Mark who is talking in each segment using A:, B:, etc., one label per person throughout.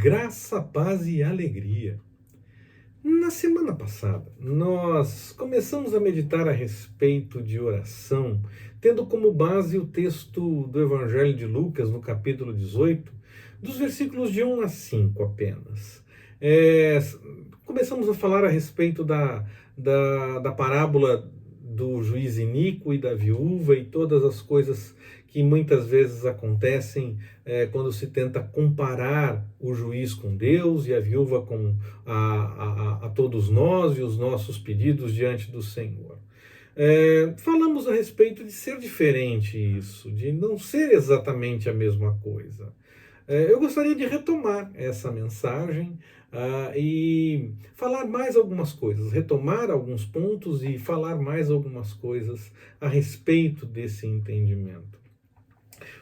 A: Graça, paz e alegria. Na semana passada, nós começamos a meditar a respeito de oração, tendo como base o texto do Evangelho de Lucas, no capítulo 18, dos versículos de 1 a 5 apenas. Começamos a falar a respeito da parábola do juiz iníquo e da viúva e todas as coisas que muitas vezes acontecem quando se tenta comparar o juiz com Deus e a viúva com a todos nós e os nossos pedidos diante do Senhor. Falamos a respeito de ser diferente isso, de não ser exatamente a mesma coisa. Eu gostaria de retomar essa mensagem e falar mais algumas coisas, retomar alguns pontos e falar mais algumas coisas a respeito desse entendimento.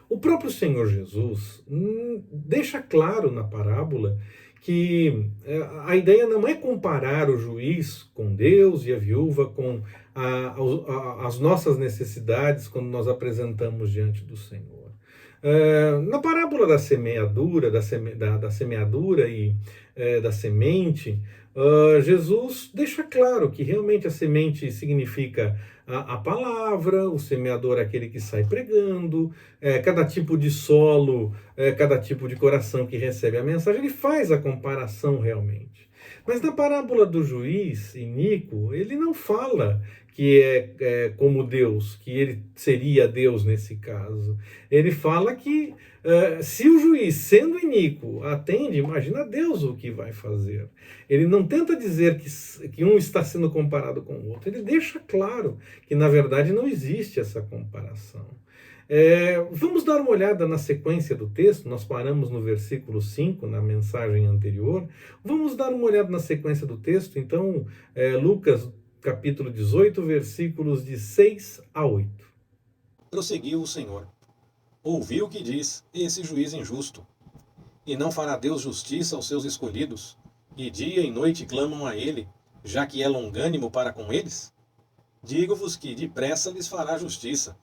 A: O próprio Senhor Jesus deixa claro na parábola que a ideia não é comparar o juiz com Deus e a viúva com as nossas necessidades quando nós apresentamos diante do Senhor. Na parábola da semeadura, da semeadura e da semente, Jesus deixa claro que realmente a semente significa a palavra, o semeador é aquele que sai pregando, cada tipo de solo, cada tipo de coração que recebe a mensagem, ele faz a comparação realmente. Mas na parábola do juiz iníquo, ele não fala que é como Deus, que ele seria Deus nesse caso. Ele fala que se o juiz, sendo iníquo, atende, imagina Deus o que vai fazer. Ele não tenta dizer que um está sendo comparado com o outro. Ele deixa claro que, na verdade, não existe essa comparação. Vamos dar uma olhada na sequência do texto. Nós paramos no versículo 5, na mensagem anterior. Vamos dar uma olhada na sequência do texto. Então, Lucas, capítulo 18, versículos de 6 a 8.
B: Prosseguiu o Senhor. Ouvi o que diz esse juiz injusto. E não fará Deus justiça aos seus escolhidos, e dia e noite clamam a ele, já que é longânimo para com eles? Digo-vos que depressa lhes fará justiça.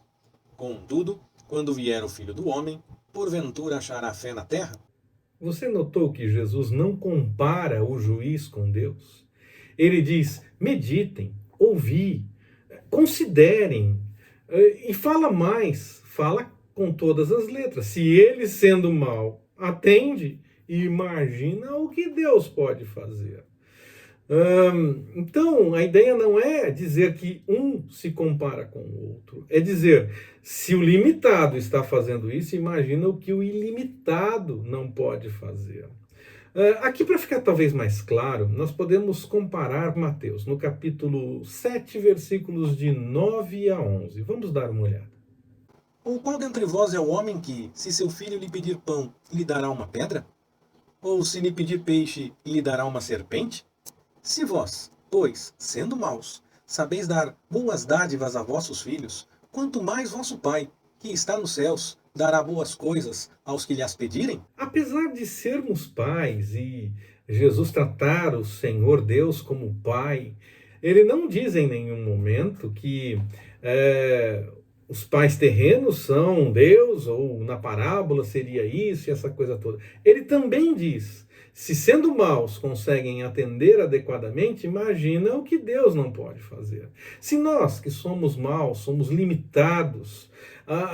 B: Contudo, quando vier o Filho do Homem, porventura achará fé na terra?
A: Você notou que Jesus não compara o juiz com Deus? Ele diz, meditem, ouvi, considerem, e fala mais, fala com todas as letras. Se ele, sendo mau, atende, imagina o que Deus pode fazer. Então, a ideia não é dizer que um se compara com o outro. É dizer, se o limitado está fazendo isso, imagina o que o ilimitado não pode fazer. Aqui, para ficar talvez mais claro, nós podemos comparar Mateus, no capítulo 7, versículos de 9 a 11. Vamos dar uma olhada.
B: Ou qual dentre vós é o homem que, se seu filho lhe pedir pão, lhe dará uma pedra? Ou se lhe pedir peixe, lhe dará uma serpente? Se vós, pois, sendo maus, sabeis dar boas dádivas a vossos filhos, quanto mais vosso Pai, que está nos céus, dará boas coisas aos que lhes pedirem?
A: Apesar de sermos pais e Jesus tratar o Senhor Deus como Pai, ele não diz em nenhum momento que os pais terrenos são Deus, ou na parábola seria isso e essa coisa toda. Ele também diz, se sendo maus conseguem atender adequadamente, imagina o que Deus não pode fazer. Se nós que somos maus, somos limitados,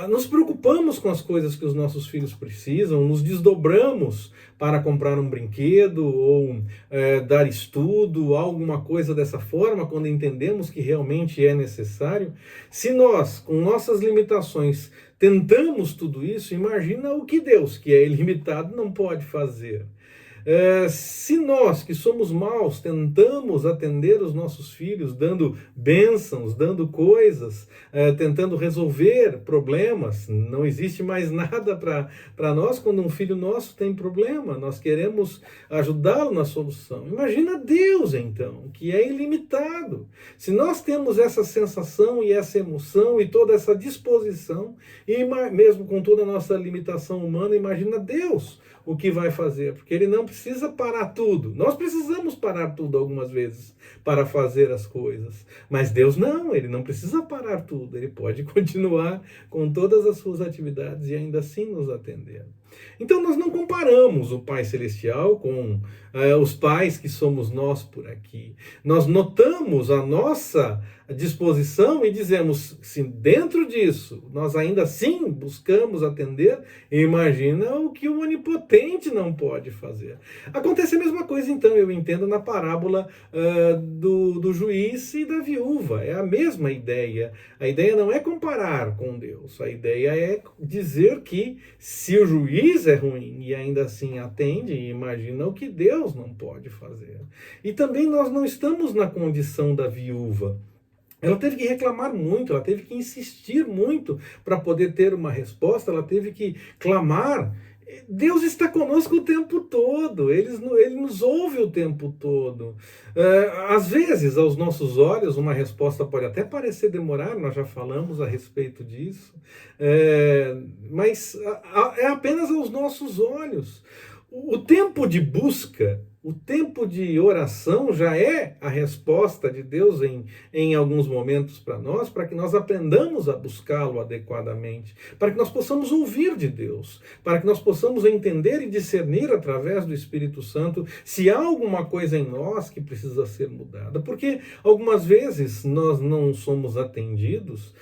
A: nos preocupamos com as coisas que os nossos filhos precisam, nos desdobramos para comprar um brinquedo ou dar estudo, alguma coisa dessa forma, quando entendemos que realmente é necessário. Se nós, com nossas limitações, tentamos tudo isso, imagina o que Deus, que é ilimitado, não pode fazer. Se nós, que somos maus, tentamos atender os nossos filhos, dando bênçãos, dando coisas, tentando resolver problemas, não existe mais nada para nós quando um filho nosso tem problema, nós queremos ajudá-lo na solução. Imagina Deus, então, que é ilimitado. Se nós temos essa sensação e essa emoção e toda essa disposição, e mesmo com toda a nossa limitação humana, imagina Deus o que vai fazer, porque ele não precisa parar tudo. Nós precisamos parar tudo algumas vezes para fazer as coisas, mas Deus não, ele não precisa parar tudo, ele pode continuar com todas as suas atividades e ainda assim nos atender. Então nós não comparamos o Pai Celestial com os pais que somos nós por aqui. Nós notamos a nossa disposição e dizemos, se dentro disso nós ainda assim buscamos atender, imagina o que o Onipotente não pode fazer. Acontece a mesma coisa, então, eu entendo, na parábola do juiz e da viúva. É a mesma ideia. A ideia não é comparar com Deus, a ideia é dizer que se o juiz é ruim e ainda assim atende, imagina o que Deus não pode fazer. E também nós não estamos na condição da viúva. Ela teve que reclamar muito, ela teve que insistir muito para poder ter uma resposta, ela teve que clamar. Deus está conosco o tempo todo, ele nos ouve o tempo todo. Às vezes, aos nossos olhos, uma resposta pode até parecer demorar, nós já falamos a respeito disso, mas é apenas aos nossos olhos. O tempo de busca, o tempo de oração já é a resposta de Deus em alguns momentos para nós, para que nós aprendamos a buscá-lo adequadamente, para que nós possamos ouvir de Deus, para que nós possamos entender e discernir através do Espírito Santo se há alguma coisa em nós que precisa ser mudada. Porque algumas vezes nós não somos atendidos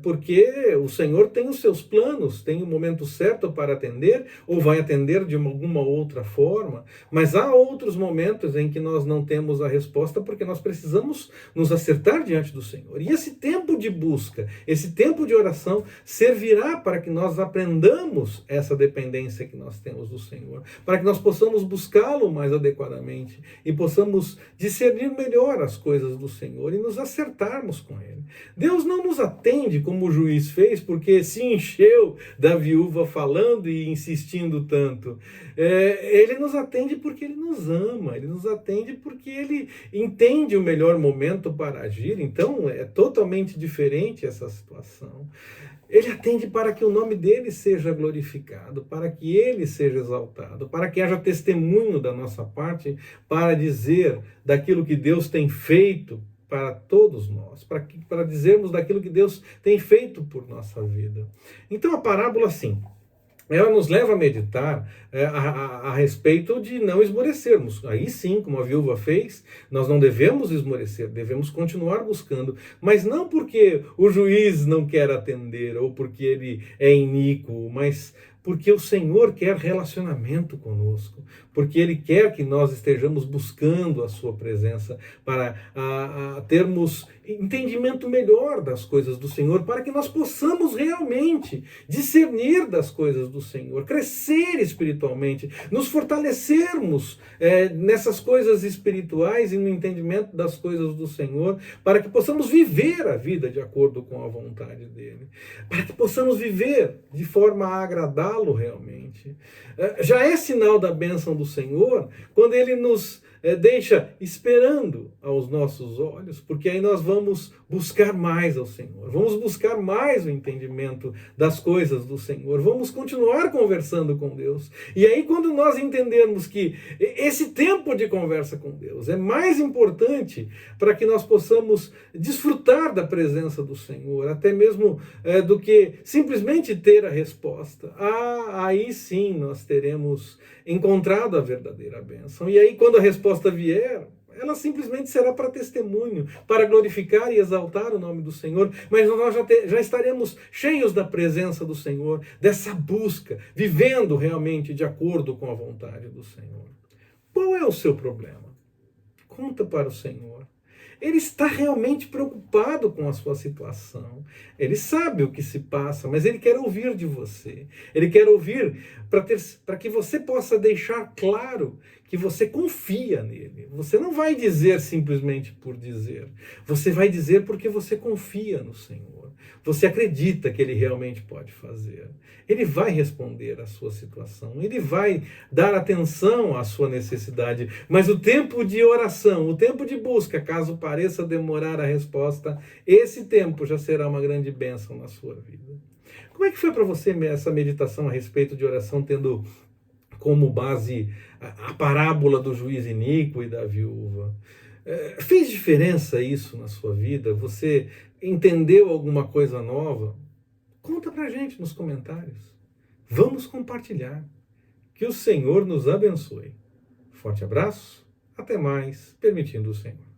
A: porque o Senhor tem os seus planos, tem o momento certo para atender, ou vai atender de alguma outra forma, mas há outros momentos em que nós não temos a resposta porque nós precisamos nos acertar diante do Senhor. E esse tempo de busca, esse tempo de oração servirá para que nós aprendamos essa dependência que nós temos do Senhor, para que nós possamos buscá-lo mais adequadamente e possamos discernir melhor as coisas do Senhor e nos acertarmos com Ele. Deus não nos atende como o juiz fez porque se encheu da viúva falando e insistindo tanto. Ele nos atende porque Ele nos ama, Ele nos atende porque Ele entende o melhor momento para agir. Então é totalmente diferente essa situação. Ele atende para que o nome dele seja glorificado, para que ele seja exaltado, para que haja testemunho da nossa parte para dizer daquilo que Deus tem feito para todos nós, para dizermos daquilo que Deus tem feito por nossa vida. Então a parábola, sim, ela nos leva a meditar a respeito de não esmorecermos. Aí sim, como a viúva fez, nós não devemos esmorecer, devemos continuar buscando, mas não porque o juiz não quer atender ou porque ele é iníquo, mas porque o Senhor quer relacionamento conosco, porque Ele quer que nós estejamos buscando a sua presença para termos entendimento melhor das coisas do Senhor, para que nós possamos realmente discernir das coisas do Senhor, crescer espiritualmente, nos fortalecermos nessas coisas espirituais e no entendimento das coisas do Senhor, para que possamos viver a vida de acordo com a vontade dEle, para que possamos viver de forma a agradá-lo realmente. Já é sinal da bênção do Senhor quando Ele nos deixa esperando aos nossos olhos, porque aí nós vamos buscar mais ao Senhor, vamos buscar mais o entendimento das coisas do Senhor, vamos continuar conversando com Deus. E aí quando nós entendermos que esse tempo de conversa com Deus é mais importante para que nós possamos desfrutar da presença do Senhor, até mesmo do que simplesmente ter a resposta, aí sim nós teremos encontrado a verdadeira bênção. E aí quando a resposta vier, ela simplesmente será para testemunho, para glorificar e exaltar o nome do Senhor, mas nós já estaremos cheios da presença do Senhor, dessa busca, vivendo realmente de acordo com a vontade do Senhor. Qual é o seu problema? Conta para o Senhor. Ele está realmente preocupado com a sua situação. Ele sabe o que se passa, mas ele quer ouvir de você. Ele quer ouvir para que você possa deixar claro que você confia nele. Você não vai dizer simplesmente por dizer. Você vai dizer porque você confia no Senhor. Você acredita que Ele realmente pode fazer. Ele vai responder à sua situação. Ele vai dar atenção à sua necessidade. Mas o tempo de oração, o tempo de busca, caso pareça demorar a resposta, esse tempo já será uma grande bênção na sua vida. Como é que foi para você essa meditação a respeito de oração, tendo como base a parábola do juiz iníquo e da viúva? Fez diferença isso na sua vida? Você entendeu alguma coisa nova? Conta pra gente nos comentários. Vamos compartilhar. Que o Senhor nos abençoe. Forte abraço, até mais, permitindo o Senhor.